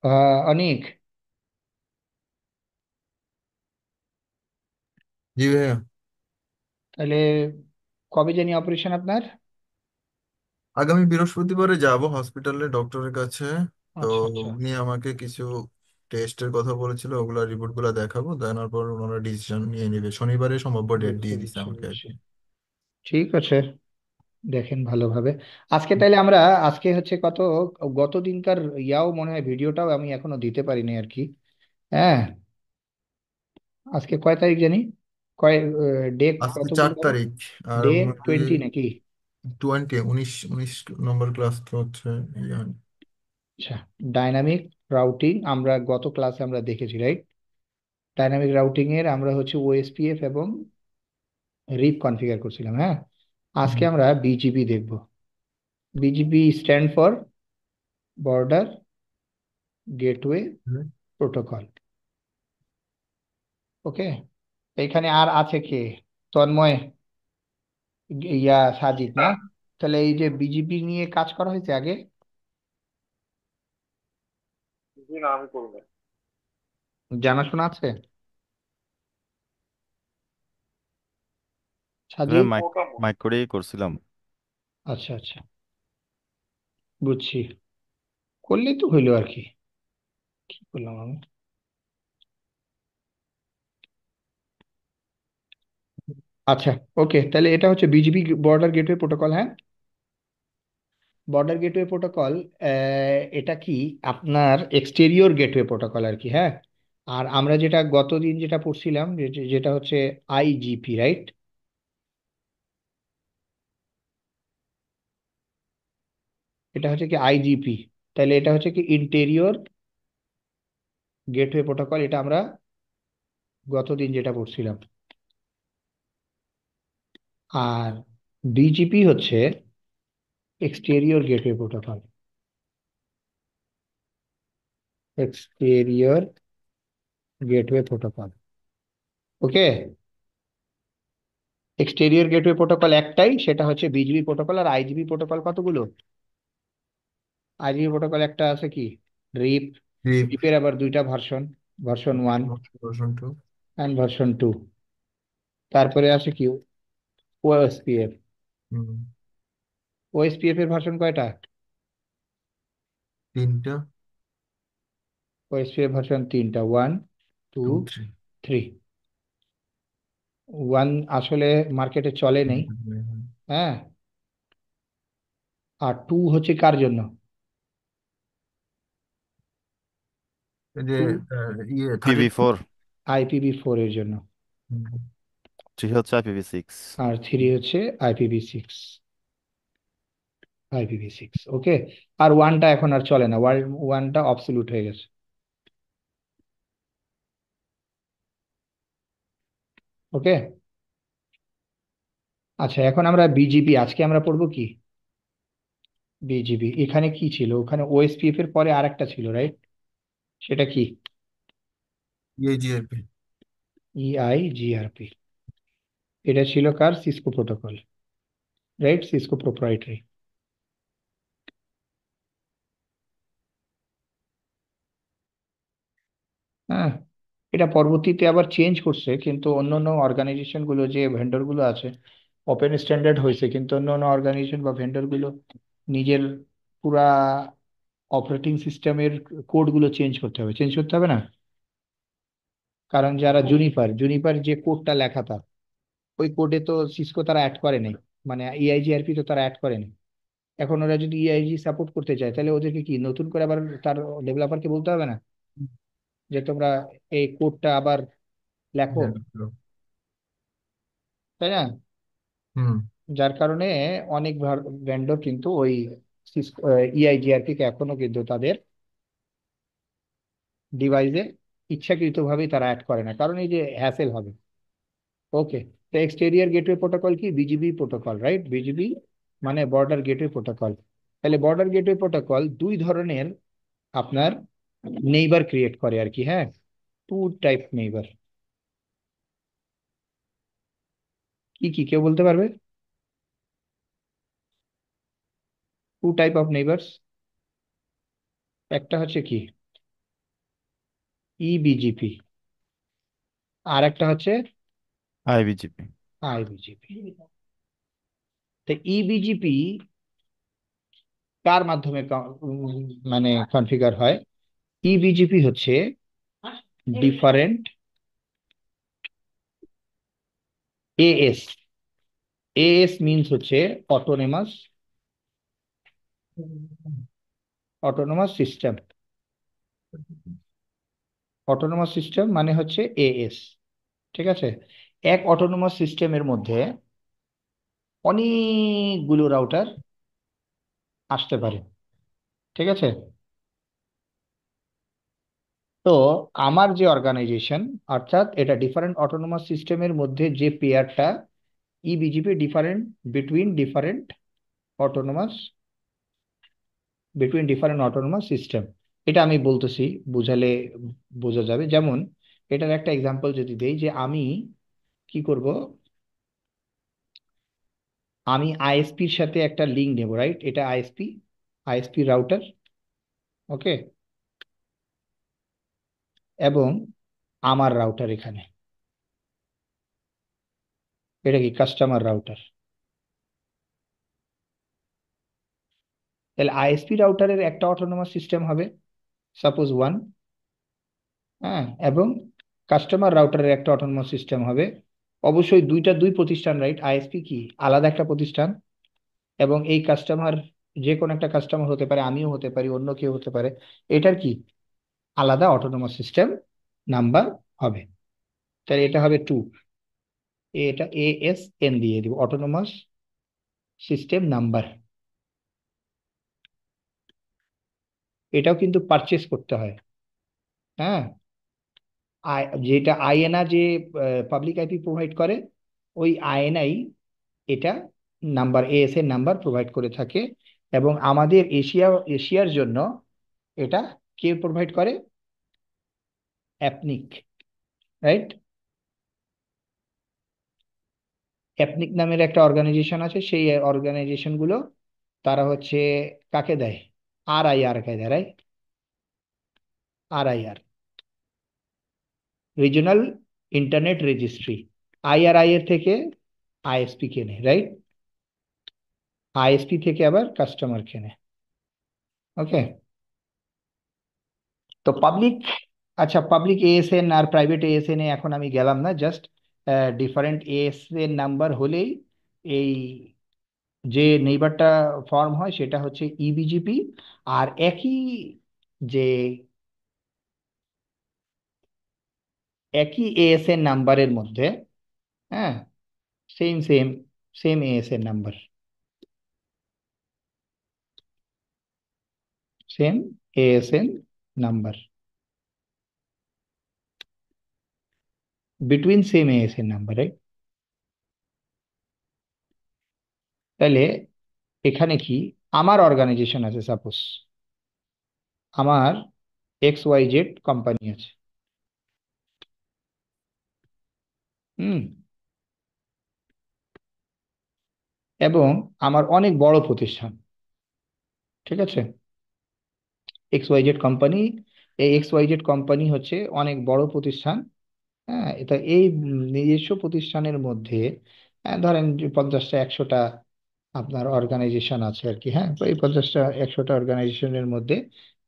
অনিক, জি ভাইয়া। তাহলে কবে জানি অপারেশন আপনার? আগামী বৃহস্পতিবারে যাব হসপিটালে ডক্টরের কাছে। তো আচ্ছা আচ্ছা। উনি আমাকে কিছু টেস্টের কথা বলেছিল, ওগুলা রিপোর্ট গুলা দেখাবো, দেখানোর পর ওনারা ডিসিশন নিয়ে নেবে। শনিবারে সম্ভাব্য ডেট বুঝছি দিয়ে দিছে বুঝছি আমাকে আর বুঝছি। কি। ঠিক আছে, দেখেন ভালোভাবে। আজকে তাইলে আমরা, আজকে হচ্ছে কত, গত দিনকার ইয়াও মনে হয় ভিডিওটাও আমি এখনো দিতে পারিনি আর কি। হ্যাঁ, আজকে কয় তারিখ জানি, কয়, ডে আজকে কতগুলো চার গেল? তারিখ আর ডে মোটামুটি 20 নাকি? উনিশ নম্বর ক্লাস তো হচ্ছে ইয়ে। আচ্ছা, ডাইনামিক রাউটিং আমরা গত ক্লাসে আমরা দেখেছি, রাইট? ডাইনামিক রাউটিং এর আমরা হচ্ছে ওএসপিএফ এবং রিপ কনফিগার করছিলাম, হ্যাঁ। আজকে হুম, আমরা বিজিবি দেখব। BGP stand for border gateway hmm. Protocol. Okay, এখানে আর আছে কে? তন্ময়, ইয়া, সাজিদ না? তাহলে এই যে বিজিবি নিয়ে কাজ করা হয়েছে আগে, জি না, আমি করবো। জানাশোনা আছে খুব সাজিদ? মাইক মাইক করেই করছিলাম। আচ্ছা আচ্ছা, বুঝছি। করলেই তো হইলো আর কি। কি করলাম আমি? আচ্ছা, ওকে, তাহলে এটা হচ্ছে বিজিবি বর্ডার গেটওয়ে প্রোটোকল, হ্যাঁ। বর্ডার গেটওয়ে প্রোটোকল, এটা কি আপনার এক্সটেরিয়র গেটওয়ে প্রোটোকল আর কি, হ্যাঁ। আর আমরা যেটা গতদিন যেটা পড়ছিলাম যেটা হচ্ছে আইজিপি, রাইট? এটা হচ্ছে কি আইজিপি। তাহলে এটা হচ্ছে কি ইন্টেরিয়র গেটওয়ে প্রোটোকল, এটা আমরা গতদিন যেটা পড়ছিলাম। আর বিজিপি হচ্ছে exterior gateway protocol. Exterior gateway protocol, okay. Exterior gateway protocol একটাই, সেটা হচ্ছে বিজিবি প্রোটোকল। আর আইজিবি প্রোটোকল কতগুলো? আইজিবি প্রোটোকল একটা আছে কি, রিপ। রিপ রিপের আবার দুইটা version, version 1 version 2। And version 2। তারপরে আছে কি, ওএসপিএফ। হুম, ওএসপিএফ এর ভার্সন কয়টা? তিনটা। ওএসপিএফ ভার্সন তিনটা, 1, 2, 2, 3। 3। 1 আসলে মার্কেটে চলে নেই, হ্যাঁ। আর 2 হচ্ছে কার জন্য? এই যে 2 ইয়ে পিভি 32। ফোর আইপিভি 4 এর জন্য। থ্রি হচ্ছে IPv6। আর 3 হচ্ছে আইপিভি 6। আইপিভি 6, ওকে। আর ওয়ানটা এখন আর চলে না, ওয়ানটা অবসলিউট হয়ে গেছে। ওকে। আচ্ছা, এখন আমরা বিজিবি, আজকে আমরা পড়বো কি? বিজিবি এখানে কি ছিল? ওখানে ওএসপিএফ এর পরে আরেকটা ছিল, রাইট? সেটা কি? ইএজিআরপি। ইআইজিআরপি। এটা ছিল কার? Cisco protocol, right? Cisco proprietary. হ্যাঁ, এটা পরবর্তীতে আবার চেঞ্জ করছে, কিন্তু অন্য অন্য অর্গানাইজেশন গুলো, যে ভেন্ডর গুলো আছে, ওপেন স্ট্যান্ডার্ড হয়েছে, কিন্তু অন্য অন্য অর্গানাইজেশন বা ভেন্ডর গুলো নিজের পুরা অপারেটিং সিস্টেমের কোড গুলো চেঞ্জ করতে হবে, চেঞ্জ করতে হবে না? কারণ যারা জুনিপার জুনিপার যে কোডটা লেখা, তার ওই কোডে তো সিসকো তারা অ্যাড করে নাই, মানে ইআইজিআরপি তো তারা অ্যাড করে নাই। এখন ওরা যদি ইআইজি সাপোর্ট করতে চায়, তাহলে ওদেরকে কি নতুন করে আবার তার ডেভেলপারকে বলতে হবে না যে তোমরা এই কোডটা আবার লেখো, তাই না? হুম। যার কারণে অনেক ভেন্ডর কিন্তু ওই ইআইজিআরপি কে এখনো কিন্তু তাদের ডিভাইসে ইচ্ছাকৃতভাবেই তারা অ্যাড করে না, কারণ এই যে হ্যাসেল হবে। ওকে, তো এক্সটেরিয়র গেটওয়ে প্রোটোকল কি? BGP protocol, right? বিজিবি মানে বর্ডার গেটওয়ে প্রোটোকল। তাহলে বর্ডার গেটওয়ে প্রোটোকল দুই ধরনের আপনার নেইবার ক্রিয়েট করে আর কি, হ্যাঁ। Two type neighbour. কি কি কেউ বলতে পারবে? Two type of neighbours. একটা হচ্ছে কি, ইবিজিপি, আর একটা হচ্ছে আইবিজিপি। আইবিজিপি। তো ইবিজিপি কার মাধ্যমে মানে কনফিগার হয়? ইবিজিপি হচ্ছে ডিফারেন্ট এএস। এএস মিনস হচ্ছে autonomous, autonomous system. Autonomous system মানে হচ্ছে এএস। ঠিক আছে, এক অটোনমাস সিস্টেমের মধ্যে অনেকগুলো রাউটার আসতে পারে। ঠিক আছে, তো আমার যে অর্গানাইজেশন, অর্থাৎ এটা ডিফারেন্ট অটোনমাস সিস্টেমের মধ্যে যে পেয়ারটা, EBGP different between different autonomous, between different autonomous system, এটা আমি বলতেছি, বুঝালে বোঝা যাবে। যেমন এটার একটা এক্সাম্পল যদি দেই, যে আমি কি করব, আমি আইএসপির সাথে একটা লিঙ্ক নেব, রাইট? এটা আইএসপি, আইএসপি রাউটার, ওকে, এবং আমার রাউটার এখানে, এটা কি কাস্টমার রাউটার। তাহলে আইএসপি রাউটারের একটা অটোনমাস সিস্টেম হবে, সাপোজ ওয়ান, হ্যাঁ, এবং কাস্টমার রাউটারের একটা অটোনমাস সিস্টেম হবে। অবশ্যই দুইটা দুই প্রতিষ্ঠান, রাইট? আইএসপি কি আলাদা একটা প্রতিষ্ঠান, এবং এই কাস্টমার যে কোনো একটা কাস্টমার হতে পারে, আমিও হতে পারি, অন্য কেউ হতে পারে, এটার কি আলাদা অটোনমাস সিস্টেম নাম্বার হবে। তাহলে এটা হবে টু, এটা এএসএন দিয়ে দিব, অটোনমাস সিস্টেম নাম্বার। এটাও কিন্তু পারচেস করতে হয়, হ্যাঁ। যেটা আইএনআ যে পাবলিক আইপি প্রোভাইড করে, ওই আইএনআই এটা নাম্বার, এএসএন নাম্বার প্রোভাইড করে থাকে। এবং আমাদের এশিয়ার জন্য এটা কে প্রোভাইড করে? অ্যাপনিক, রাইট? অ্যাপনিক নামের একটা অর্গানাইজেশন আছে, সেই অর্গানাইজেশন গুলো তারা হচ্ছে কাকে দেয়? RIR কে দেয়, right? RIR, regional internet registry. IRI এর থেকে আইএসপি কেনে, রাইট? আইএসপি থেকে আবার কাস্টমার কেনে, ওকে। তো পাবলিক, আচ্ছা, পাবলিক এএসএন আর প্রাইভেট এএসএন এ এখন আমি গেলাম না, জাস্ট ডিফারেন্ট এএসএন নাম্বার হলেই এই যে নেইবারটা ফর্ম হয় সেটা হচ্ছে ইবিজিপি। আর যে একই এএসএন নাম্বারের মধ্যে, হ্যাঁ, same same same ASN number, same ASN number, between same ASN number, right? তাহলে এখানে কি, আমার অর্গানাইজেশন আছে, সাপোজ আমার XYZ কোম্পানি আছে, হুম, এবং আমার অনেক বড় প্রতিষ্ঠান, ঠিক আছে, XYZ কোম্পানি। এই XYZ কোম্পানি হচ্ছে অনেক বড় প্রতিষ্ঠান, হ্যাঁ। এটা এই নিজস্ব প্রতিষ্ঠানের মধ্যে ধরেন যে 50টা 100টা আপনার অর্গানাইজেশন আছে আর কি, হ্যাঁ। তো এই 50টা 100টা অর্গানাইজেশনের মধ্যে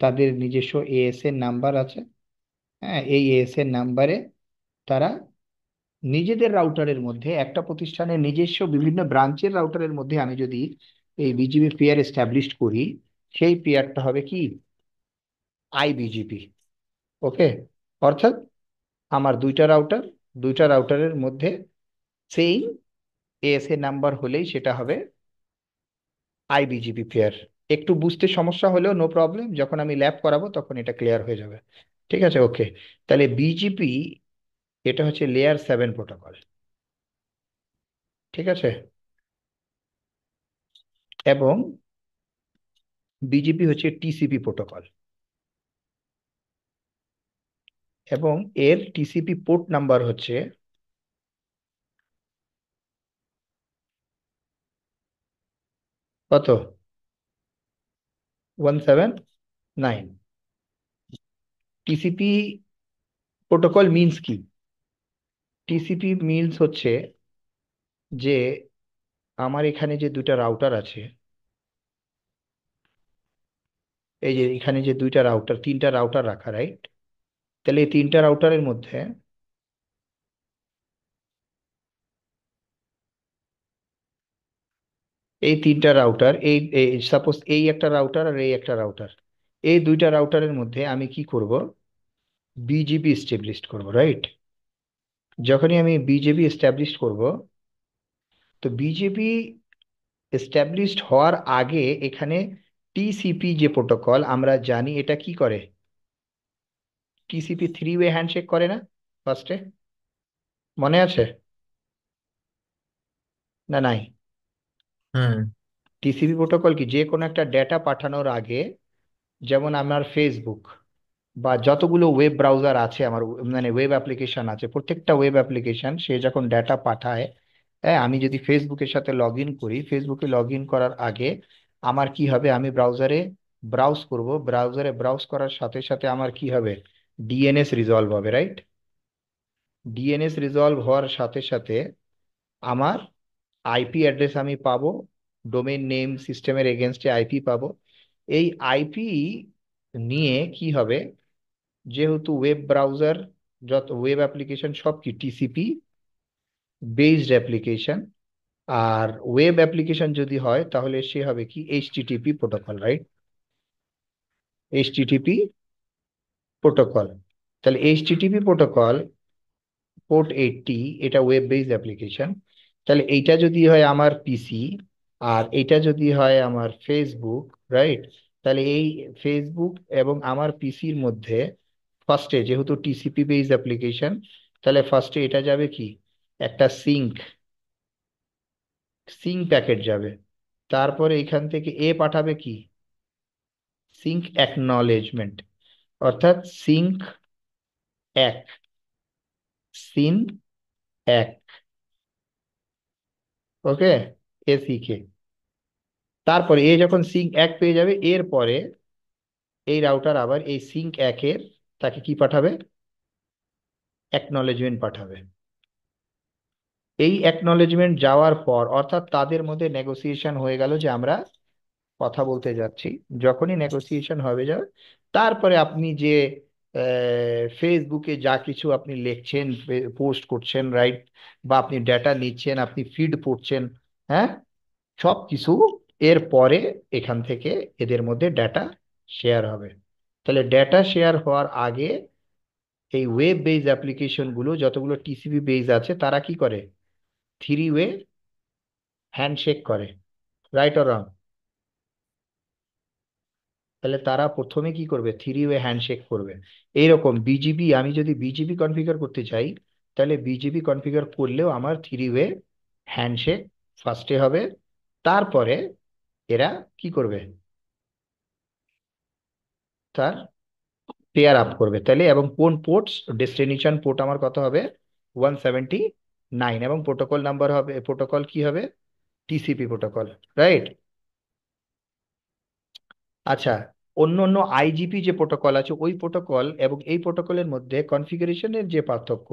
তাদের নিজস্ব এএসএন নাম্বার আছে, হ্যাঁ। এই এএসএন নাম্বারে তারা নিজেদের রাউটারের মধ্যে, একটা প্রতিষ্ঠানের নিজস্ব বিভিন্ন ব্রাঞ্চের রাউটারের মধ্যে আমি যদি এই বিজিবি পেয়ার এস্টাবলিশ করি, সেই পেয়ারটা হবে কি আইবিজিপি, ওকে। অর্থাৎ আমার দুইটা রাউটারের মধ্যে সেম এএসএ নাম্বার হলেই সেটা হবে আইবিজিপি পেয়ার। একটু বুঝতে সমস্যা হলেও নো প্রবলেম, যখন আমি ল্যাব করাবো তখন এটা ক্লিয়ার হয়ে যাবে। ঠিক আছে, ওকে। তাহলে বিজিপি এটা হচ্ছে লেয়ার 7 প্রোটোকল, ঠিক আছে, এবং বিজিপি হচ্ছে টিসিপি প্রোটোকল, এবং এর টিসিপি পোর্ট নাম্বার হচ্ছে কত? 179। টিসিপি প্রোটোকল মিন্স কি? টিসিপি মিন্স হচ্ছে যে আমার এখানে যে দুইটা রাউটার আছে, এই যে এখানে যে দুইটা রাউটার, তিনটা রাউটার রাখা, রাইট? তাহলে এই তিনটা রাউটারের মধ্যে এই তিনটা রাউটার, এই সাপোজ এই একটা রাউটার আর এই একটা রাউটার, এই দুইটা রাউটারের মধ্যে আমি কি করব? বিজিবি এস্টাবলিশ করব, রাইট? যখনই আমি বিজেপি এস্টাবলিশ করব, তো বিজেপি এস্টাবলিশড হওয়ার আগে এখানে টিসিপি যে প্রোটোকল আমরা জানি, এটা কি করে? টিসিপি 3 ওয়ে হ্যান্ডশেক করে না ফার্স্টে? মনে আছে না? নাই? হ্যাঁ। টিসিপি প্রোটোকল কি, যে কোনো একটা ডেটা পাঠানোর আগে, যেমন আমার ফেসবুক বা যতগুলো ওয়েব ব্রাউজার আছে আমার, মানে ওয়েব অ্যাপ্লিকেশন আছে, প্রত্যেকটা ওয়েব অ্যাপ্লিকেশন সে যখন ডেটা পাঠায়, হ্যাঁ, আমি যদি ফেসবুকের সাথে লগ ইন করি, ফেসবুকে লগ ইন করার আগে আমার কি হবে? আমি ব্রাউজারে ব্রাউজ করব, ব্রাউজারে ব্রাউজ করার সাথে সাথে আমার কি হবে? ডিএনএস রিজলভ হবে, রাইট? ডিএনএস রিজলভ হওয়ার সাথে সাথে আমার আইপি অ্যাড্রেস আমি পাবো, ডোমেইন নেম সিস্টেমের এগেনস্টে আইপি পাবো। এই আইপি নিয়ে কি হবে? যেহেতু ওয়েব ব্রাউজার, যত ওয়েব অ্যাপ্লিকেশন সব কি টিসিপি বেসড অ্যাপ্লিকেশন, আর ওয়েব অ্যাপ্লিকেশন যদি হয় তাহলে সে হবে কি HTTP protocol, right? HTTP protocol. তাহলে এইচটিটিপি প্রোটোকল পোর্ট 80, এটা ওয়েব বেসড অ্যাপ্লিকেশন। তাহলে এইটা যদি হয় আমার পিসি, আর এইটা যদি হয় আমার ফেসবুক, রাইট? তাহলে এই ফেসবুক এবং আমার পিসির মধ্যে ফার্স্টে, যেহেতু টিসিপি বেসড অ্যাপ্লিকেশন, তাহলে ফার্স্টে এটা যাবে কি, একটা সিঙ্ক সিঙ্ক প্যাকেট যাবে। তারপরে এখান থেকে এ পাঠাবে কি, সিঙ্ক অ্যাকনলেজমেন্ট, অর্থাৎ সিঙ্ক এক, সিন এক, ওকে, এসিকে। তারপরে এ যখন সিঙ্ক এক পেয়ে যাবে, এরপরে এই রাউটার আবার এই সিঙ্ক একের তাকে কি পাঠাবে? অ্যাকনলেজমেন্ট পাঠাবে। এই অ্যাকনলেজমেন্ট যাওয়ার পর, অর্থাৎ তাদের মধ্যে নেগোসিয়েশন হয়ে গেল যে আমরা কথা বলতে যাচ্ছি। যখনই নেগোসিয়েশন হবে যাবে, তারপরে আপনি যে ফেসবুকে যা কিছু আপনি লিখছেন, পোস্ট করছেন, রাইট, বা আপনি ডেটা নিচ্ছেন, আপনি ফিড পড়ছেন, হ্যাঁ, সব কিছু এর পরে এখান থেকে এদের মধ্যে ডেটা শেয়ার হবে। তাহলে ডেটা শেয়ার হওয়ার আগে এই ওয়েব বেস অ্যাপ্লিকেশন গুলো যতগুলো টিসিপি বেস আছে তারা কি করে? 3 ওয়ে হ্যান্ডশেক করে, রাইট অর রং? তাহলে তারা প্রথমে কি করবে? 3 ওয়ে হ্যান্ডশেক করবে। এইরকম বিজিবি, আমি যদি বিজিবি কনফিগার করতে চাই, তাহলে বিজিবি কনফিগার করলেও আমার 3 ওয়ে হ্যান্ডশেক ফার্স্টে হবে। তারপরে এরা কি করবে? তার পেয়ার আপ করবে। তাহলে এবং কোন পোর্টস, ডেস্টিনেশন পোর্ট আমার কত হবে? 179, এবং প্রোটোকল নাম্বার হবে, প্রোটোকল কি হবে? TCP protocol, right? আচ্ছা, অন্য অন্য আইজিপি যে প্রোটোকল আছে, ওই প্রোটোকল এবং এই প্রোটোকলের মধ্যে কনফিগারেশনের যে পার্থক্য,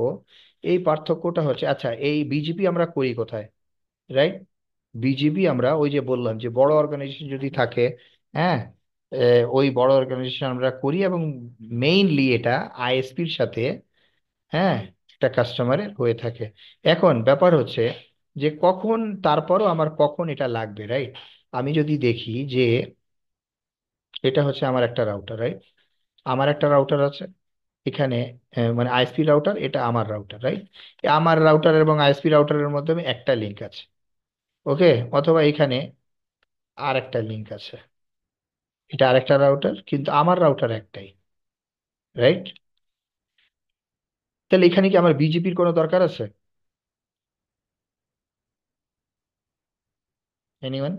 এই পার্থক্যটা হচ্ছে, আচ্ছা, এই বিজিপি আমরা করি কোথায়, রাইট? বিজিবি আমরা ওই যে বললাম যে বড় অর্গানাইজেশন যদি থাকে, হ্যাঁ, ওই বড় অর্গানাইজেশন আমরা করি, এবং মেইনলি এটা আইএসপির সাথে, হ্যাঁ, একটা কাস্টমারের হয়ে থাকে। এখন ব্যাপার হচ্ছে যে কখন, তারপরও আমার কখন এটা লাগবে, রাইট? আমি যদি দেখি যে এটা হচ্ছে আমার একটা রাউটার, রাইট? আমার একটা রাউটার আছে এখানে, মানে আইএসপি রাউটার, এটা আমার রাউটার, রাইট? আমার রাউটার এবং আইএসপি রাউটারের মধ্যে একটা লিঙ্ক আছে, ওকে, অথবা এখানে আর একটা লিঙ্ক আছে, এটা আরেকটা রাউটার, কিন্তু আমার রাউটার একটাই, রাইট? তাহলে এখানে কি আমার বিজেপির কোনো দরকার আছে? এনিওয়ান?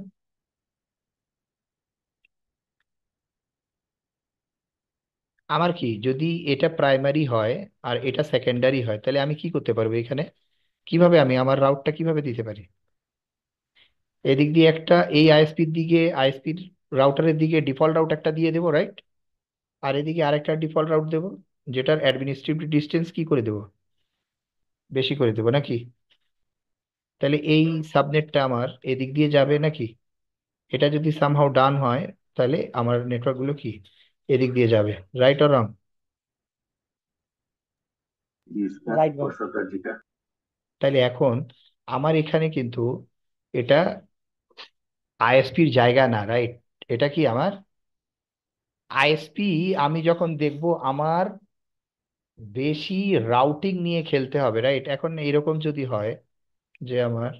আমার কি, যদি এটা প্রাইমারি হয় আর এটা সেকেন্ডারি হয়, তাহলে আমি কি করতে পারবো এখানে? কিভাবে আমি আমার রাউটটা কিভাবে দিতে পারি? এদিক দিয়ে একটা, এই আইএসপির দিকে, আইএসপির রাউটারের দিকে ডিফল্ট রাউট একটা দিয়ে দেবো, রাইট? আর এদিকে আরেকটা ডিফল্ট রাউট দেবো। যেটার অ্যাডমিনিস্ট্রেটিভ ডিস্টেন্স কি করে দেবো, বেশি করে দেবো নাকি? তাহলে এই সাবনেটটা আমার এদিক দিয়ে যাবে নাকি? এটা যদি সামহাউ ডান হয়, তাহলে আমার নেটওয়ার্ক গুলো কি এদিক দিয়ে যাবে, রাইট অর রং? রাইট ভাই। তাহলে এখন আমার এখানে কিন্তু এটা আইএসপির জায়গা না, রাইট? এটা কি আমার আইএসপি? আমি যখন দেখব আমার বেশি রাউটিং নিয়ে খেলতে হবে, রাইট? এখন এরকম যদি হয় যে আমার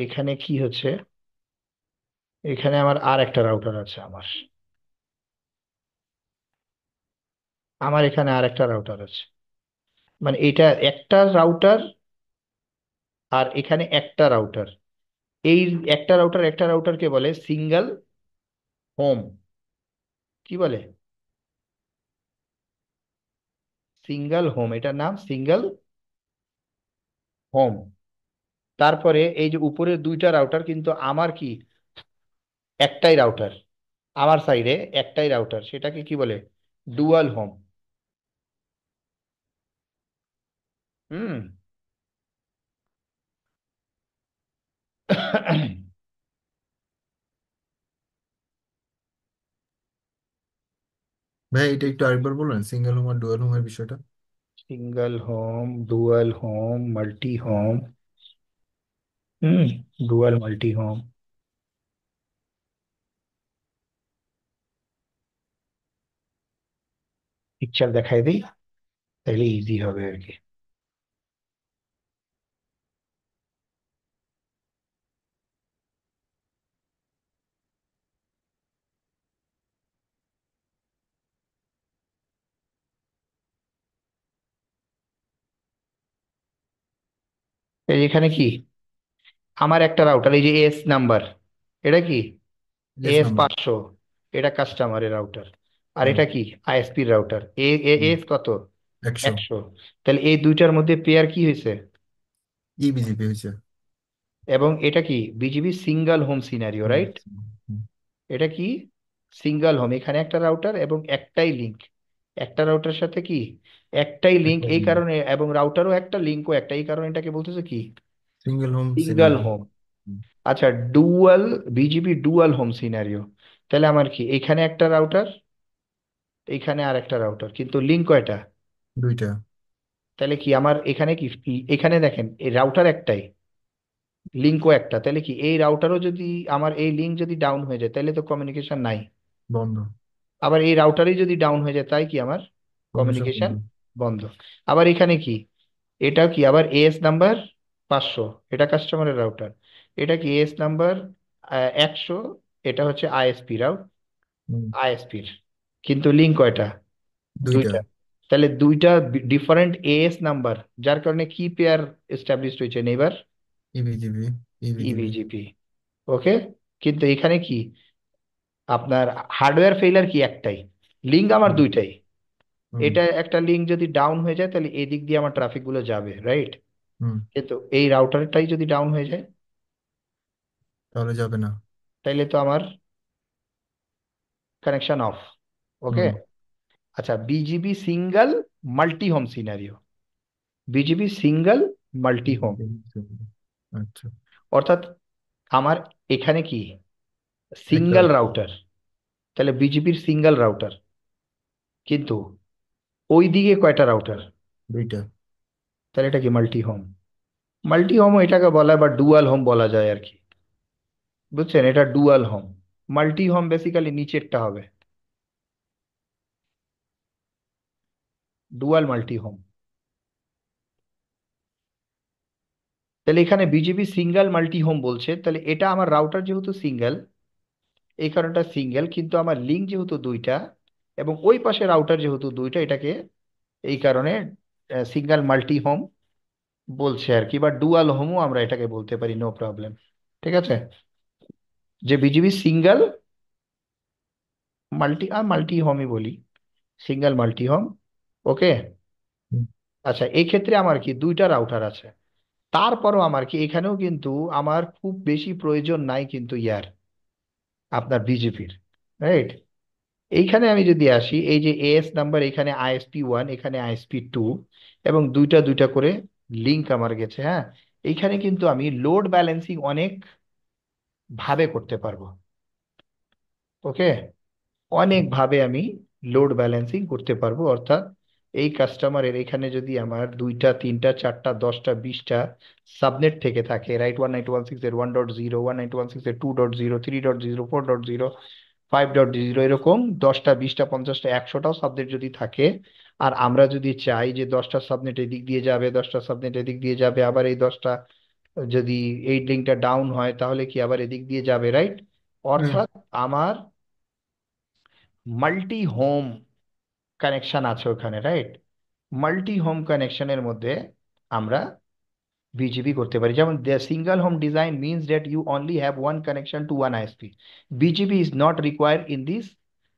এখানে কি হচ্ছে, এখানে আমার আর একটা রাউটার আছে, আমার এখানে আর একটা রাউটার আছে, মানে এটা একটা রাউটার আর এখানে একটা রাউটার। এই একটা রাউটারকে বলে সিঙ্গেল হোম। কি বলে? সিঙ্গেল হোম, এটার নাম সিঙ্গেল হোম। তারপরে এই যে উপরের দুইটা রাউটার কিন্তু আমার কি একটাই রাউটার, আমার সাইডে একটাই রাউটার, সেটাকে কি বলে? Dual home. হুম। ভাই এটা একটু আরেকবার বলবেন, সিঙ্গেল হোম আর ডুয়াল হোমের বিষয়টা? Single home, dual home, multi home. হুম। Dual multi home. পিকচার দেখাই দিই, তাহলে ইজি হবে আর কি। এই যে এখানে কি আমার একটা রাউটার, এই যে এস নাম্বার, এটা কি এস এস নাম্বার। 500, এটা কাস্টমারের রাউটার। আর হুম। এটা কি আইএসপির রাউটার, এ হুম। এস কত? 100। 100। তাহলে এই দুইটার মধ্যে পেয়ার কি হয়েছে? ইবিজিপি হয়েছে। এবং এটা কি বিজিবি সিঙ্গেল হোম সিনারিও, হুম। রাইট? হুম। এটা কি সিঙ্গেল হোম, এখানে একটা রাউটার এবং একটাই লিংক, একটা রাউটার সাথে কি একটাই লিংক, একটা এই কারণে, এবং রাউটারও একটা, লিংকও একটা, এই কারণে এটাকে বলতেছে কি single home single scenario. Home. আচ্ছা, dual, BGP dual home scenario. তাহলে আমার কি এখানে একটা রাউটার, এখানে আর একটা রাউটার, কিন্তু লিংক কয়টা? দুইটা। তাহলে কি আমার এখানে কি, এখানে দেখেন এই রাউটার একটাই, লিংকও একটা, তাহলে কি এই রাউটারও যদি, আমার এই লিংক যদি ডাউন হয়ে যায় তাহলে তো কমিউনিকেশন নাই। বন্ধ। আবার এই রাউটারই যদি ডাউন হয়ে যায় তাই কি আমার কমিউনিকেশন কমিউনিকেশন বন্ধ। বন্ধ। আবার এখানে কি, এটা কি আবার এস নাম্বার 500, এটা কাস্টমারের রাউটার, এটা কি এস নাম্বার 100, এটা হচ্ছে আইএসপি রাউট, হুম। আইএসপির, কিন্তু লিঙ্ক কয়টা? দুইটা। দুইটা। তাহলে দুইটা ডিফারেন্ট এএস নাম্বার, যার কারণে কি পেয়ার এস্টাবলিশড হয়েছে নেইবার? ইবিজিপি। ইবিজিপি। ইভিজিপি। ওকে। কিন্তু এখানে কি আপনার হার্ডওয়্যার ফেইলার কি একটাই, লিঙ্ক আমার হুম। দুইটাই। হুম। এটা একটা লিঙ্ক যদি ডাউন হয়ে যায় তাহলে এদিক দিয়ে আমার ট্রাফিক গুলো যাবে, রাইট? হুম। কিন্তু এই রাউটারটাই যদি ডাউন হয়ে যায় তাহলে যাবে না। তাইলে তো আমার কানেকশন অফ। ওকে। হুম। আচ্ছা, BGB single multi home scenario, BGB single multi home, আচ্ছা। অর্থাৎ আমার এখানে কি একটা। সিঙ্গেল রাউটার, তাহলে বিজিবির সিঙ্গেল রাউটার, কিন্তু ওই দিকে কয়টা রাউটার? দুইটা। তাহলে এটা কি মাল্টি হোম? মাল্টি হোম এটাকে বলা হয়, বা ডুয়াল হোম বলা যায় আর কি, বুঝছেন? এটা dual home. Multi home basically নিচেরটা হবে ডুয়াল মাল্টি হোম। তাহলে এখানে বিজিবি সিঙ্গেল মাল্টি হোম বলছে, তাহলে এটা আমার রাউটার যেহেতু সিঙ্গেল, এই কারণটা সিঙ্গেল, কিন্তু আমার লিঙ্ক যেহেতু দুইটা এবং ওই পাশে রাউটার যেহেতু দুইটা, এটাকে এই কারণে সিঙ্গেল মাল্টি হোম বলছে আর কি, বা ডুয়াল হোমও আমরা এটাকে বলতে পারি, নো প্রবলেম। ঠিক আছে, যে বিজিবি সিঙ্গেল মাল্টি, আর মাল্টি হোমই বলি, সিঙ্গেল মাল্টি হোম। ওকে। হুম। আচ্ছা, এই ক্ষেত্রে আমার কি দুইটা রাউটার আছে, তারপরও আমার কি এখানেও কিন্তু আমার খুব বেশি প্রয়োজন নাই কিন্তু ইয়ার আপনার বিজেপির, রাইট? এইখানে আমি যদি আসি, এই যে এএস নাম্বার, এখানে আইএসপি 1, এখানে আইএসপি 2, এবং দুইটা দুইটা করে লিংক আমার গেছে, হ্যাঁ। এইখানে কিন্তু আমি লোড ব্যালেন্সিং অনেক ভাবে করতে পারবো। ওকে, অনেকভাবে আমি লোড ব্যালেন্সিং করতে পারবো। অর্থাৎ এই কাস্টমারের এখানে যদি আমার 2টা 3টা 4টা 10টা 20টা সাবনেট থেকে থাকে, রাইট, 192.168.1.0, 192.168.2.0, 3.0, 4.0, 5.0, এরকম 10টা 20টা 50টা 100টাও সাবনেট যদি থাকে, আর আমরা যদি চাই যে 10টা সাবনেট এদিক দিয়ে যাবে, 10টা সাবনেট এদিক দিয়ে যাবে, আবার এই 10টা যদি এই লিঙ্কটা ডাউন হয় তাহলে কি আবার এদিক দিয়ে যাবে, রাইট? হুম অর্থাৎ আমার মাল্টি হোম কানেকশন আছে ওখানে, রাইট? মাল্টি হোম কানেকশনের মধ্যে আমরা বিজিবি করতে পারি। যেমন the single home design means that you only have one connection to one ISP. BGP is not required in this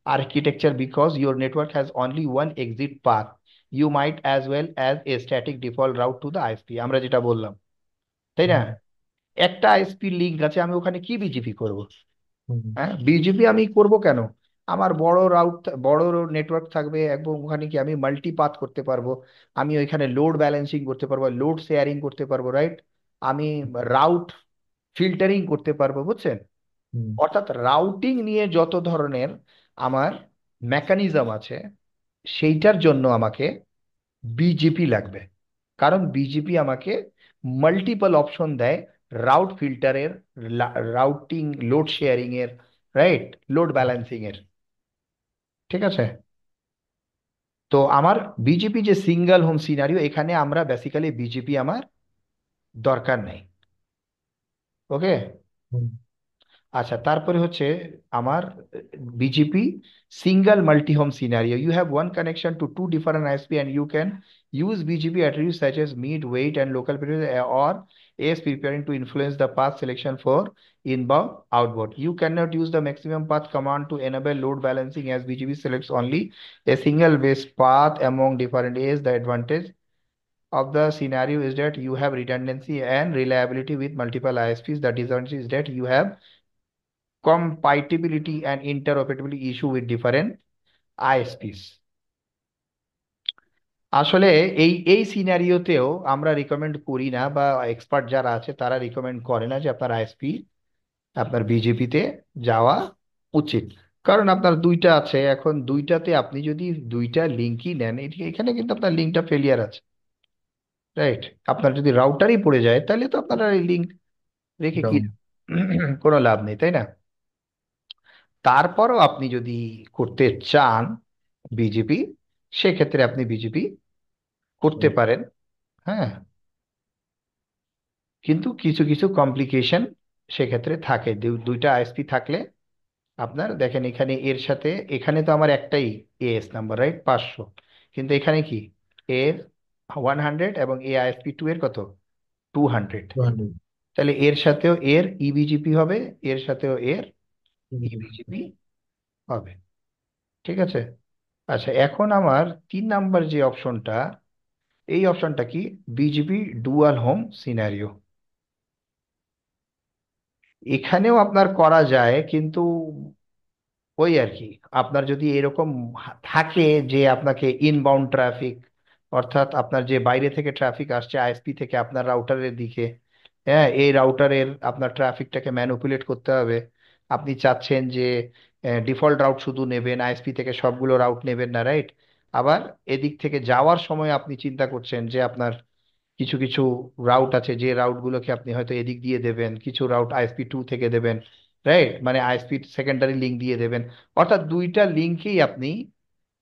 architecture because your network has only one exit path. You might as well as a static default route to the ISP, আমরা যেটা বললাম, তাই না? হুম একটা ISP link আছে, আমি ওখানে কি বিজিপি করব? হুম হ্যাঁ, বিজেপি আমি করব কেন? আমার বড় রাউট, বড় নেটওয়ার্ক থাকবে এবং ওখানে কি আমি মাল্টিপাথ করতে পারবো, আমি ওইখানে লোড ব্যালেন্সিং করতে পারবো, লোড শেয়ারিং করতে পারবো, রাইট? আমি রাউট ফিল্টারিং করতে পারবো, বুঝছেন? হুম অর্থাৎ রাউটিং নিয়ে যত ধরনের আমার মেকানিজম আছে, সেইটার জন্য আমাকে বিজেপি লাগবে। কারণ বিজেপি আমাকে মাল্টিপল অপশন দেয় রাউট ফিল্টারের, রাউটিং, লোড শেয়ারিং এর, রাইট, লোড ব্যালেন্সিং এর। ঠিক আছে? তো আমার বিজেপি যে সিঙ্গেল হোম সিনারিও, এখানে আমরা বেসিক্যালি বিজেপি আমার দরকার নেই। ওকে, হুম আচ্ছা, তারপরে হচ্ছে আমার BGP single multi home scenario, you have one connection to two different ISP and you can use BGP attributes such as mid, weight, and local period, or is preparing to influence the path selection for inbound, outbound. You cannot use the maximum path command to enable load balancing, as BGP selects only a single base path among different A's. The advantage of the scenario is that you have redundancy and reliability with multiple ISPs. The disadvantage is that you have compatibility and interoperability issue with different ISPs. আসলে এই এই সিনারিওতেও আমরা recommend করি না, বা expert যারা আছে তারা রিকমেন্ড করে না যে আপনার আইএসপি, আপনার বিজেপিতে যাওয়া উচিত। কারণ আপনার দুইটা আছে, এখন দুইটাতে আপনি যদি দুইটা লিঙ্কই নেন, এখানে কিন্তু আপনার লিঙ্কটা ফেলিয়ার আছে, রাইট? আপনার যদি রাউটারই পড়ে যায় তাহলে তো আপনার এই লিঙ্ক রেখে কি ডাউন কোনো লাভ নেই, তাই না? তারপরও আপনি যদি করতে চান বিজেপি, সেক্ষেত্রে আপনি বিজেপি করতে পারেন, হ্যাঁ। কিন্তু কিছু কিছু কমপ্লিকেশন সেক্ষেত্রে থাকে। দুইটা আইএসপি থাকলে আপনার দেখেন, এখানে এর সাথে, এখানে তো আমার একটাই এএস নাম্বার, রাইট, 500, কিন্তু এখানে কি এর 100 এবং এ আইএসপি 2 এর কত, 200। 200 তাহলে এর সাথেও এর ইবিজিপি হবে, এর সাথেও এর ইবিজিপি হবে। ঠিক আছে? আচ্ছা, এখন আমার 3 নাম্বার যে অপশনটা, এই অপশনটা কি, বিজিপি ডুয়াল হোম সিনারিও। এখানেও আপনার করা যায়, কিন্তু ওই আর কি, আপনার যদি এরকম থাকে যে আপনাকে ইনবাউন্ড ট্রাফিক, অর্থাৎ আপনার যে বাইরে থেকে ট্রাফিক আসছে আইএসপি থেকে আপনার রাউটারের দিকে, হ্যাঁ, এই রাউটারের আপনার ট্রাফিকটাকে ম্যানুপুলেট করতে হবে। আপনি চাচ্ছেন যে ডিফল্ট রাউট শুধু নেবেন, আইএসপি থেকে সবগুলো রাউট নেবেন না, রাইট? আবার এদিক থেকে যাওয়ার সময় আপনি চিন্তা করছেন যে আপনার কিছু কিছু রাউট আছে, যে রাউটগুলোকে আপনি হয়তো এদিক দিয়ে দেবেন, কিছু রাউট আইএসপি 2 থেকে দেবেন, রাইট, মানে আইএসপি সেকেন্ডারি লিঙ্ক দিয়ে দেবেন। অর্থাৎ দুইটা লিঙ্কেই আপনি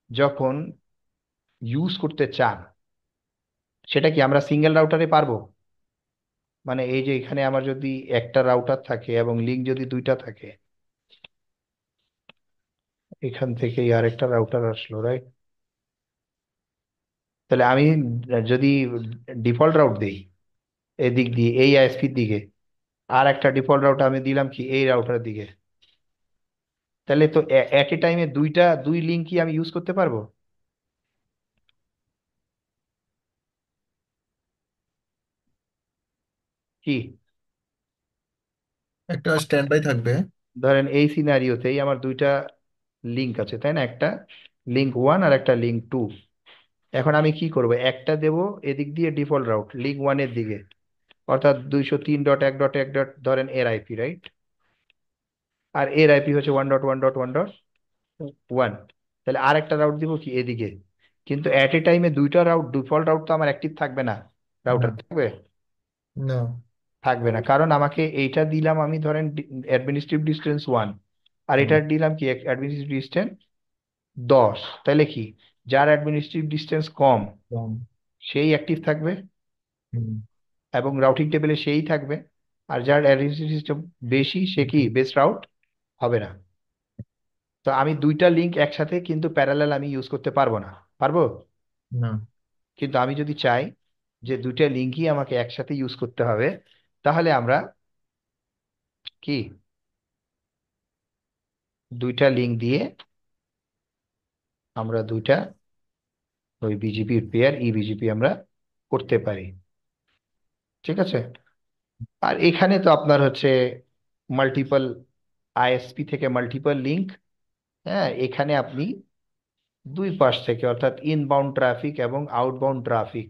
যখন ইউজ করতে চান, সেটা কি আমরা সিঙ্গেল রাউটারে পারবো? মানে এই যে এখানে আমার যদি একটা রাউটার থাকে এবং লিঙ্ক যদি দুইটা থাকে, এখান থেকে আর একটা রাউটার আসলো, রাইট? তাহলে আমি যদি ডিফল্ট রাউট দিই এদিক দিয়ে এই আইএসপির দিকে, আর একটা ডিফল্ট রাউট আমি দিলাম কি এই রাউটারের দিকে, তাহলে তো এট এ টাইমে দুই লিঙ্ক কি আমি ইউজ করতে পারবো? কি? একটা স্ট্যান্ড বাই থাকবে। ধরেন এই সিনারিওতেই আমার দুইটা লিঙ্ক আছে, তাই না? একটা লিঙ্ক 1 আর একটা লিঙ্ক 2। এখন আমি কি করব, একটা দেব এদিক দিয়ে ডিফল্ট রাউট লিঙ্ক 1 এর দিকে, অর্থাৎ 203.1.1. ধরেন এর আইপি, রাইট? আর এর আইপি হচ্ছে 1.1.1.1। তাহলে আর একটা রাউট দিব কি এদিকে। কিন্তু অ্যাট এ টাইমে দুইটা রাউট, ডিফল্ট রাউট তো আমার অ্যাক্টিভ থাকবে না। না, রাউটার থাকবে? না। থাকবে না, কারণ আমাকে এইটা দিলাম আমি ধরেন অ্যাডমিনিস্ট্রেটিভ ডিস্টেন্স 1, আর হুম, এটা দিলাম কি অ্যাডমিনিস্ট্রেটিভ ডিস্টেন্স 10। তাহলে কি, যার অ্যাডমিনিস্ট্রেটিভ ডিস্টেন্স কম কম। সেই অ্যাক্টিভ থাকবে হুম, এবং রাউটিং টেবিলে সেই থাকবে, আর যার অ্যাডমিনিস্ট্রেটিভ ডিস্টেন্স বেশি সে কি হুম, বেস্ট রাউট হবে না। তো আমি দুইটা লিঙ্ক একসাথে কিন্তু প্যারালাল আমি ইউজ করতে পারবো না। পারবো? না, কিন্তু আমি যদি চাই যে দুইটা লিঙ্কই আমাকে একসাথে ইউজ করতে হবে, তাহলে আমরা কি দুইটা লিঙ্ক দিয়ে আমরা দুইটা ওই বিজিপি পেয়ার ই বিজিপি আমরা করতে পারি। ঠিক আছে? আর এখানে তো আপনার হচ্ছে মাল্টিপল আইএসপি থেকে মাল্টিপল লিঙ্ক। হ্যাঁ, এখানে আপনি দুই পাশ থেকে অর্থাৎ ইনবাউন্ড ট্রাফিক এবং আউটবাউন্ড ট্রাফিক।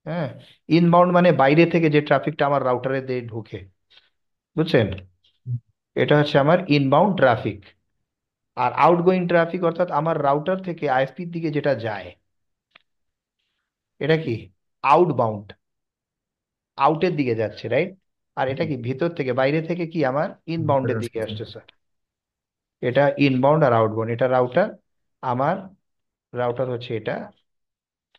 হ্যাঁ, ইনবাউন্ড মানে বাইরে থেকে যে ট্রাফিকটা আমার রাউটারে দিয়ে ঢুকে, বুঝছেন? এটা হচ্ছে আমার ইনবাউন্ড ট্রাফিক। আর আউটগোয়িং ট্রাফিক অর্থাৎ আমার রাউটার থেকে আইএসপির দিকে যেটা যায়, এটা কি আউটবাউন্ড, আউটের দিকে যাচ্ছে, রাইট? আর এটা কি ভিতর থেকে বাইরে থেকে কি আমার ভিতরে ইনবাউন্ডের দিকে আসতেছে। আসতেছে। এটা ইনবাউন্ড আর আউটবাউন্ড, এটা রাউটার। আমার রাউটার হচ্ছে এটা।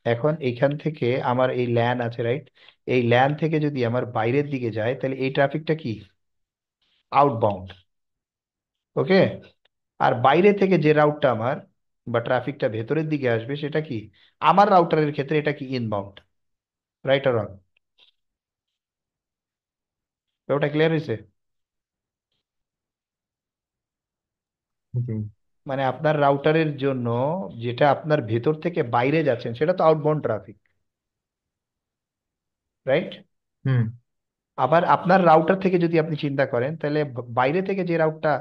এখন এইখান থেকে আমার এই ল্যান আছে, রাইট? এই ল্যান থেকে যদি আমার বাইরের দিকে যায় তাহলে এই ট্রাফিকটা কি আউটবাউন্ড। ওকে। আর বাইরে থেকে যে রাউটটা আমার বা ট্রাফিকটা ভেতরের দিকে আসবে সেটা কি আমার রাউটারের ক্ষেত্রে এটা কি ইনবাউন্ড। রাইট আর রং? ওটা ক্লিয়ার হয়েছে? জি। মানে আপনার রাউটারের জন্য যেটা আপনার ভেতর থেকে বাইরে যাচ্ছেন সেটা তো আউটবাউন্ড ট্রাফিক, রাইট? হুম। আবার আপনার রাউটার থেকে যদি আপনি চিন্তা করেন তাহলে বাইরে থেকে যে রাউটটা,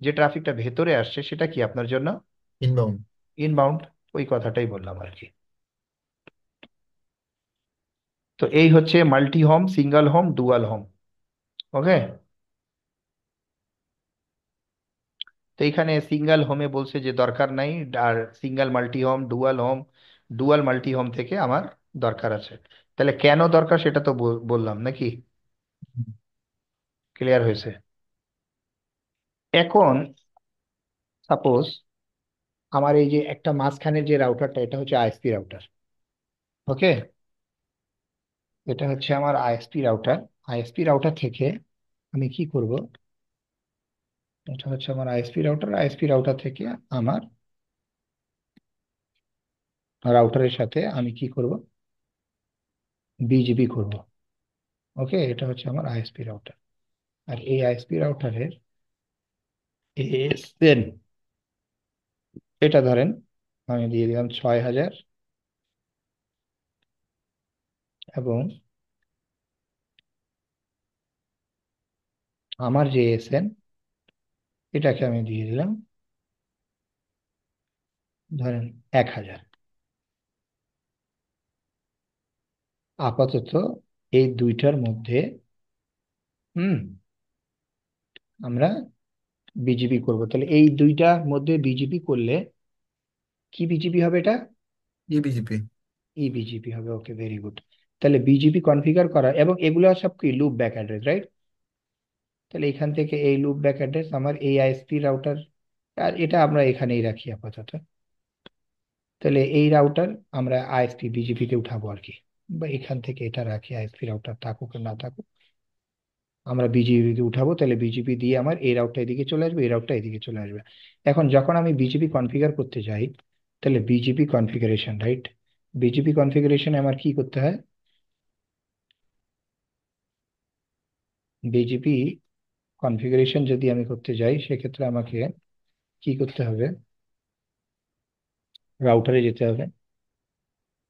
যে ট্রাফিকটা ভেতরে আসছে সেটা কি আপনার জন্য ইনবাউন্ড। ইনবাউন্ড। ওই কথাটাই বললাম আর কি। তো এই হচ্ছে multi home, single home, dual home. Okay. তো এখানে সিঙ্গেল হোমে বলছে যে দরকার নাই, আর single multi home, dual home, dual multi home থেকে আমার দরকার আছে। তাহলে কেন দরকার সেটা তো বললাম নাকি? ক্লিয়ার হয়েছে? এখন সাপোজ আমার এই যে একটা মাঝখানের যে রাউটারটা, এটা হচ্ছে আইএসপি রাউটার। ওকে। এটা হচ্ছে আমার আইএসপি রাউটার। আইএসপি রাউটার থেকে আমি কি করব, এটা হচ্ছে আমার আইএসপি রাউটার। আইএসপি রাউটার থেকে আমার রাউটারের সাথে আমি কি করব, বিজিবি করব। ওকে, এটা হচ্ছে আমার আইএসপি রাউটার। আর এই আইএসপি রাউটারের এসএন, এটা ধরেন আমি দিয়ে দিলাম 6000, এবং আমার যে এসএন এটাকে আমি দিয়ে দিলাম ধরেন 1000। আপাতত এই দুইটার মধ্যে হুম আমরা বিজিবি করব। তাহলে এই দুইটার মধ্যে বিজিবি করলে কি বিজিবি হবে এটা? ইবিজিপি। ই বিজিপি হবে। ওকে, ভেরি গুড। তাহলে বিজিপি কনফিগার করা, এবং এগুলো সব কি লুপ ব্যাক অ্যাড্রেস, রাইট? তাহলে এখান থেকে এই লুপ ব্যাক অ্যাড্রেস আমার এই আইএসপি রাউটার, আর এটা আমরা এখানেই রাখি আপাতত। তাহলে এই রাউটার আমরা আইএসপি বিজিপি তে উঠাবো আর কি, বা এখান থেকে এটা রাখি, আইএসপি রাউটার থাকুক আর না থাকুক আমরা বিজিপি তে উঠাবো। তাহলে বিজিপি দিয়ে আমার এই রাউটটা এদিকে চলে আসবে, এই রাউটটা এদিকে চলে আসবে। এখন যখন আমি বিজিপি কনফিগার করতে যাই, তাহলে বিজিপি কনফিগারেশন, রাইট? বিজিপি কনফিগারেশনে আমার কি করতে হয়, বিজিপি কনফিগারেশন যদি আমি করতে যাই সেক্ষেত্রে আমাকে কি করতে হবে, রাউটারে যেতে হবে।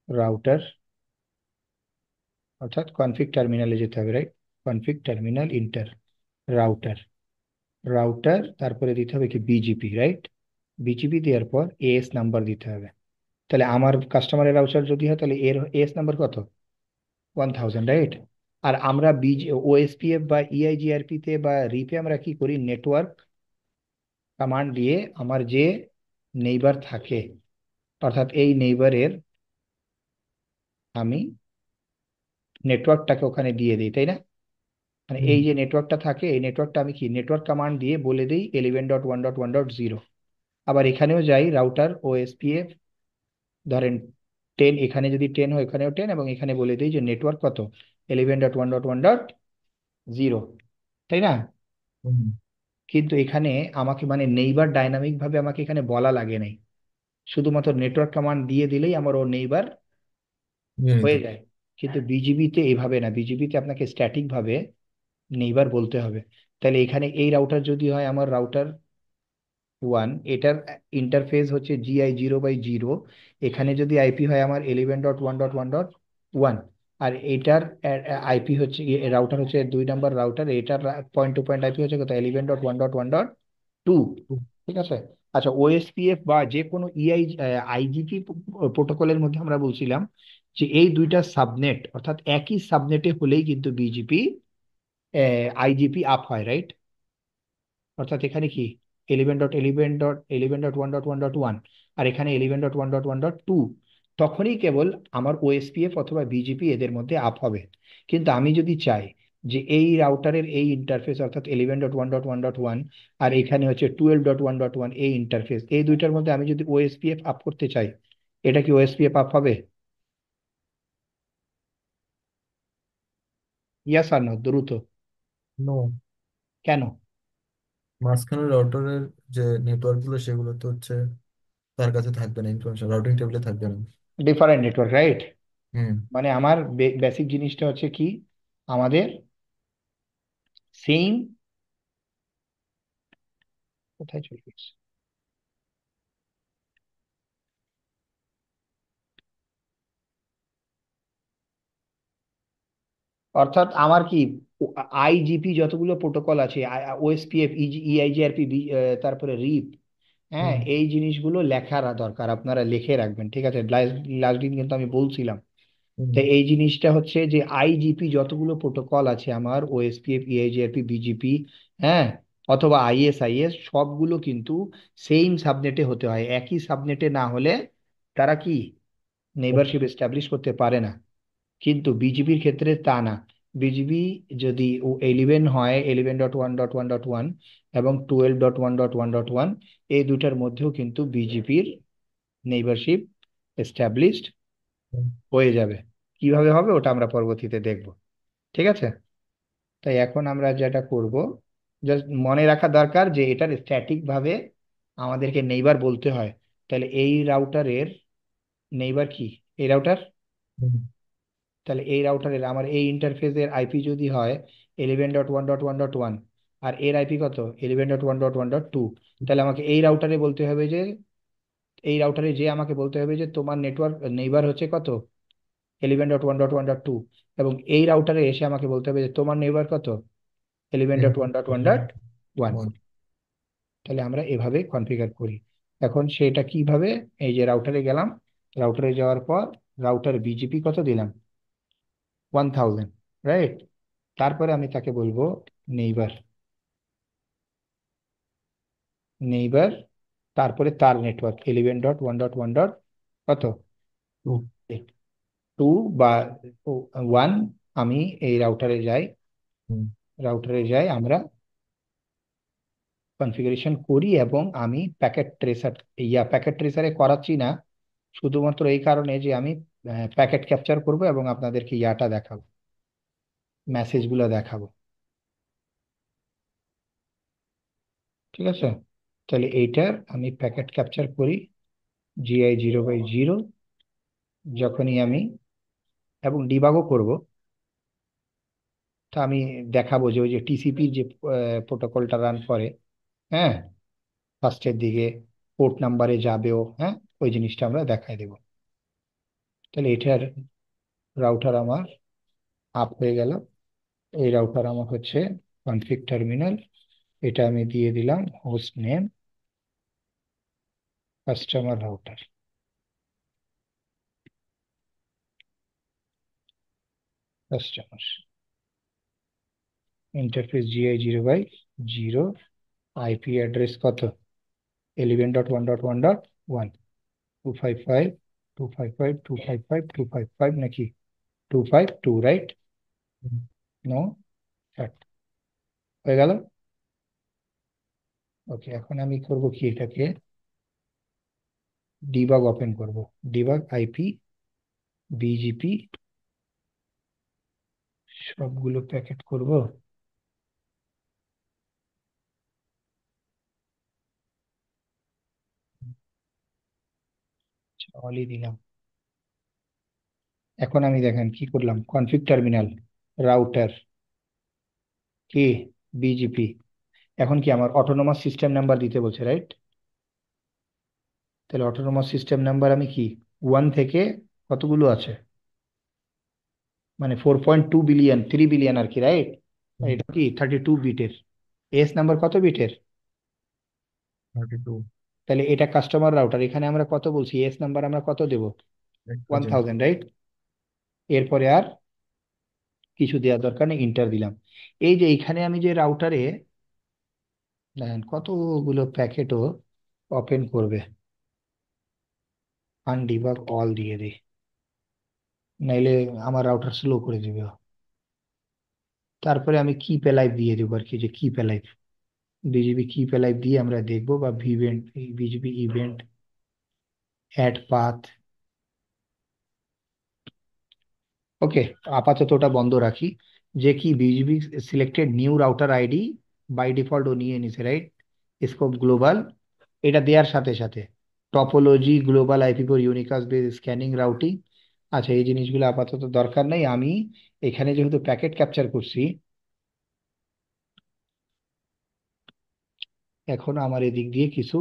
রাউটার অর্থাৎ কনফিগ টার্মিনালে যেতে হবে, right? Config terminal inter router, router তারপরে দিতে হবে কি বিজিপি, রাইট? বিজিপি দেওয়ার পর এএস নাম্বার দিতে হবে। তাহলে আমার কাস্টমারের রাউটার যদি হয় তাহলে এর এএস নাম্বার কত? 1000, রাইট? আর আমরা ওএসপিএফ বা ইআইজিআরপি তে বা রিপে আমরা কি করি, নেটওয়ার্ক কমান্ড দিয়ে আমার যে নেইবার থাকে, অর্থাৎ এই নেইবারের আমি নেটওয়ার্কটাকে ওখানে দিয়ে দিই, তাই না? মানে হুম এই যে নেটওয়ার্কটা থাকে, এই নেটওয়ার্কটা আমি কি নেটওয়ার্ক কমান্ড দিয়ে বলে দিই 11.1.1.0। আবার এখানেও যাই, রাউটার ওএসপিএফ ধরেন 10, এখানে যদি 10 হয় এখানেও 10, এবং এখানে বলে দিই যে নেটওয়ার্ক কত, 11.1.1.0, তাই না? হুম কিন্তু এখানে আমাকে মানে নেইবার ডাইনামিক ভাবে আমাকে এখানে বলা লাগে নাই, শুধুমাত্র নেটওয়ার্ক কমান্ড দিয়ে দিলেই আমার ও নেইবার নিয়ে নিত। হয়ে যায়। কিন্তু বিজিবিতে এইভাবে না, বিজিবিতে আপনাকে স্ট্যাটিক ভাবে নেইবার বলতে হবে। তাহলে এখানে এই রাউটার যদি হয় আমার রাউটার 1, এটার ইন্টারফেস হচ্ছে GI0/0, এখানে যদি আইপি হয় আমার 11.1.1.1, আর এটার আইপি হচ্ছে, রাউটার হচ্ছে 2 নম্বর রাউটার, এটার পয়েন্ট টু পয়েন্ট আইপি হচ্ছে কত, 11.1.1.2। ঠিক আছে। আচ্ছা, ওএসপিএফ বা যে কোনো আইজিপি প্রোটোকলের মধ্যে আমরা বলছিলাম যে এই দুইটা সাবনেট, অর্থাৎ একই সাবনেটে হলেই কিন্তু বিজিপি আইজিপি আপ হয়, রাইট? অর্থাৎ এখানে কি 11.11.11.1.1.1, আর এখানে 11.1.1.2, তখনই কেবল আমার ওএসপিএফ অথবা বিজিপি এদের মধ্যে আপ হবে। কিন্তু আমি যদি চাই যে এই রাউটারের এই ইন্টারফেস অর্থাৎ 11.1.1.1 আর এখানে হচ্ছে 12.1.1 এই ইন্টারফেস, এই দুইটার মধ্যে আমি যদি ওএসপিএফ আপ করতে চাই, এটা কি ওএসপিএফ আপ হবে? ইয়াস আর নো, দ্রুত। নো, কেন? মাঝখানে রাউটারের যে নেটওয়ার্ক গুলো সেগুলো তো হচ্ছে তার কাছে থাকবে না, ইনফরমেশন রাউটিং টেবিলে থাকবে না। Different network, right? হুম মানে আমার বেসিক জিনিসটা হচ্ছে কি, আমাদের সেম, কোথায় চলে গেছে, অর্থাৎ আমার কি আইজিপি যতগুলো প্রোটোকল আছে, ওএসপিএফ, ইআইজিআরপি, তারপরে রিপ, হ্যাঁ, হুম এই জিনিসগুলো লেখার দরকার, আপনারা লিখে রাখবেন, ঠিক আছে? লাস্ট দিন কিন্তু আমি বলছিলাম। হুম তো এই জিনিসটা হচ্ছে যে আইজিপি যতগুলো প্রোটোকল আছে আমার, ওএসপিএফ, ইআইজিআরপি, বিজিপি, হ্যাঁ, অথবা আইএসআইএস, সবগুলো কিন্তু সেম সাবনেটে হতে হয়। একই সাবনেটে না হলে তারা কি নেইবারশিপ এস্টাবলিশ করতে পারে না। কিন্তু বিজিবির ক্ষেত্রে তা না। বিজিবি যদি 11 হয়, 11.1.1.1 এবং 12.1.1.1, এই দুটার মধ্যেও কিন্তু বিজিপির নেইবারশিপ এস্টাবলিশড হুম হয়ে যাবে। কিভাবে হবে ওটা আমরা পরবর্তীতে দেখব, ঠিক আছে? তাই এখন আমরা যেটা করব, জাস্ট মনে রাখা দরকার যে এটার স্ট্যাটিক ভাবে আমাদেরকে নেইবার বলতে হয়। তাহলে এই রাউটারের নেইবার কি, এই রাউটার, হুম তাহলে এই রাউটারের আমার এই ইন্টারফেসের আইপি যদি হয় 11.1.1.1, আর এর আইপি কত, 11.1.1.2, তাহলে আমাকে এই রাউটারে বলতে হবে যে, এই রাউটারে যে আমাকে বলতে হবে যে তোমার নেটওয়ার্ক নেইবার হচ্ছে কত, 11.1.1.2, এবং এই রাউটারে এসে আমাকে বলতে হবে যে তোমার নেইবার কত, eleven hmm dot one dot one dot one তাহলে আমরা এভাবে কনফিগার করি। এখন সেটা কিভাবে, এই যে রাউটারে গেলাম, রাউটারে যাওয়ার পর রাউটার বিজিপি কত দিলাম, 1000, রাইট? তারপরে আমি তাকে বলবো নেইবার, নেইবার, তারপরে তার নেটওয়ার্ক 11.1.1. কত, হুম 2 বা 1। আমি এই রাউটারে যাই, হুম রাউটারে যাই, আমরা কনফিগারেশন করি, এবং আমি প্যাকেট ট্রেসার, প্যাকেট ট্রেসারে করাচ্ছি না শুধুমাত্র এই কারণে যে আমি প্যাকেট ক্যাপচার করব এবং আপনাদেরকে দেখাবো, মেসেজগুলো দেখাবো, ঠিক আছে? তাহলে এইটার আমি প্যাকেট ক্যাপচার করি GI0/0, যখনই আমি, এবং ডিবাগও করব। তা আমি দেখাবো যে ওই যে টিসিপির যে প্রোটোকলটা রান করে, হ্যাঁ, ফার্স্টের দিকে পোর্ট নাম্বারে যাবেও, হ্যাঁ, ওই জিনিসটা আমরা দেখাই দেব। তাহলে এটার রাউটার আমার আপ হয়ে গেল, এই রাউটার আমার হচ্ছে কনফিগ টার্মিনাল, এটা আমি দিয়ে দিলাম host name customer router, customer interface GI 0/0, IP address কত, 11.1.1.1, 255.255.255.255 নাকি 252, রাইট? হুম। নো, হয়ে গেল। ওকে, এখন আমি করব কি, এটাকে ডিবাগ ওপেন করব, ডিবাগ আইপি বিজিপি সবগুলো প্যাকেট করব। অলি দিলাম। এখন আমি দেখেন কি করলাম, কনফিগ টার্মিনাল রাউটার কি বিজিপি, এখন কি আমার অটোনোমাস সিস্টেম নাম্বার দিতে বলছে, রাইট? তাহলে অটোনোমাস সিস্টেম নাম্বার আমি কি 1 থেকে কতগুলো আছে, মানে 4.2 বিলিয়ন, 3 বিলিয়ন আর কি, রাইট? হুম। এটা কি 32 বিটের, এস নাম্বার কত বিটের? 32। তাহলে এটা কাস্টমার রাউটার, এখানে আমরা কত বলছি, এস নাম্বার আমরা কত দেব, 1000। 1000, রাইট? এরপরে আর কিছু দেওয়ার দরকার নেই, ইন্টার দিলাম। এই যে এইখানে আমি যে রাউটারে দেখেন কতগুলো প্যাকেটও ওপেন করবে, আনডিবাগ অল দিয়ে দিই, নাইলে আমার রাউটার স্লো করে দিবে। তারপরে আমি কি পেলাইভ দিয়ে দেবো আর কি, যে কি পেলাইভ, বিজিবি কি পেলাইভ দিয়ে আমরা দেখবো, বা ভিভেন্ট, BGP event add path. Okay, আপাতত ওটা বন্ধ রাখি। যে কি BGP selected new router ID, by default ও নিয়ে নিছে, রাইট? স্কোপ গ্লোবাল, এটা দেওয়ার সাথে সাথে topology global IP for unicast base scanning routing. আচ্ছা, এই জিনিসগুলো আপাতত দরকার নেই, আমি এখানে যেহেতু প্যাকেট ক্যাপচার করছি, এখন আমার এদিক দিয়ে কিছু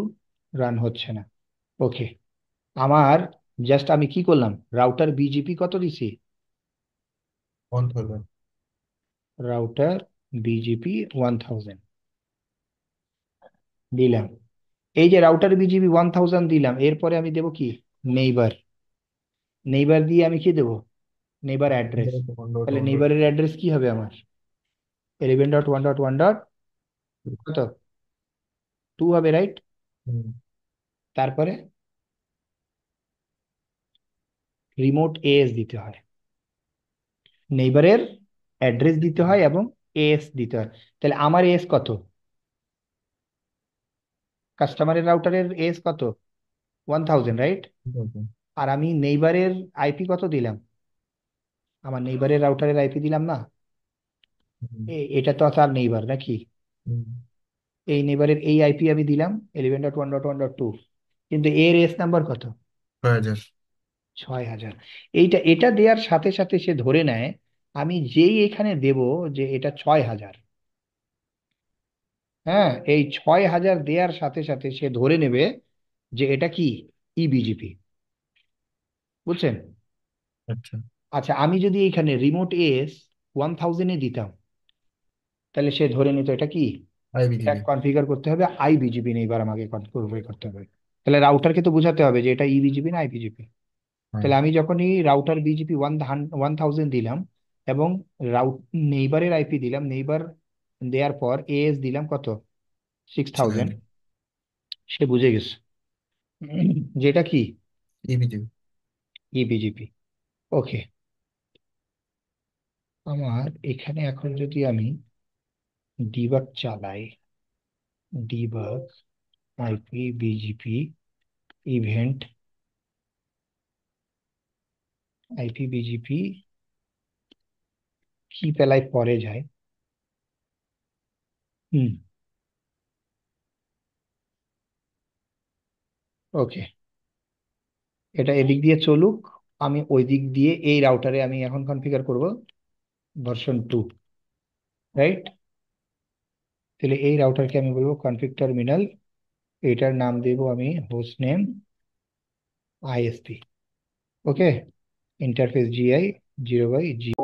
রান হচ্ছে না। ওকে, আমার জাস্ট আমি কি করলাম, রাউটার বিজিপি কত দিছি, 1000। রাউটার বিজিপি 1000 দিলাম। এই যে রাউটার বিজিবি 1000 দিলাম, এরপরে আমি দেবো কি, নেইবার, নেইবার দিয়ে আমি কি দেবো, নেইবার অ্যাড্রেস। তাহলে নেইবারের অ্যাড্রেস কি হবে আমার, 11.1.1. কত, 2 হবে, রাইট? তারপরে রিমোট এএস দিতে হয়, নেইবারের অ্যাড্রেস দিতে হয় এবং এএস দিতে হয়। তাহলে আমার এএস কত, কাস্টমারের রাউটারের এএস কত, 1000, রাইট? আর আমি নেইবারের আইপি কত দিলাম, আমার নেইবারের রাউটারের আইপি দিলাম না, এটা তো তার নেইবার নাকি, এই নেইবারের এই আইপি আমি দিলাম 11.1.1.2, কিন্তু এর এস নাম্বার কত, 6000। 6000। এটা দেওয়ার সাথে সাথে সে ধরে নেয়, আমি যেই এখানে দেব যে এটা 6000, হ্যাঁ, এই 6000 দেওয়ার সাথে সাথে সে ধরে নেবে যে এটা কি ইবিজিপি, বুঝছেন? আচ্ছা। আচ্ছা, আমি যদি এখানে রিমোট এস 1000 দিতাম, তাহলে সে ধরে নিত এটা কি, এটা আইবিজিবি। কনফিগার করতে হবে আইবিজিপি নেই, এবার আমাকে কনফিগার করতে হবে। তাহলে রাউটারকে তো বোঝাতে হবে যে এটা ইবিজিপি না আইবিজিপি। হ্যাঁ। তাহলে আমি যখনই রাউটার বিজিপি 1000 দিলাম এবং রাউট নেইবারের আইপি দিলাম, নেইবার দেওয়ার পর এএস দিলাম কত, 6000, 6000। সে বুঝে গেছে যেটা কি ইবিজিবি। ইবিজিপি। ওকে, আমার এখানে এখন যদি আমি ডিবাগ চালাই, debug IP BGP event, IP BGP কি পেলাই পরে যায়, হুম, ওকে, এটা এদিক দিয়ে চলুক, আমি ওই দিক দিয়ে এই রাউটারে আমি এখন কনফিগার করব ভার্সন 2, রাইট? তাহলে এই রাউটারকে আমি বলবো কনফিগ টার্মিনাল, এটার নাম দেবো আমি হোস্ট নেম আইএসপি। ওকে, ইন্টারফেস জিআই 0/0।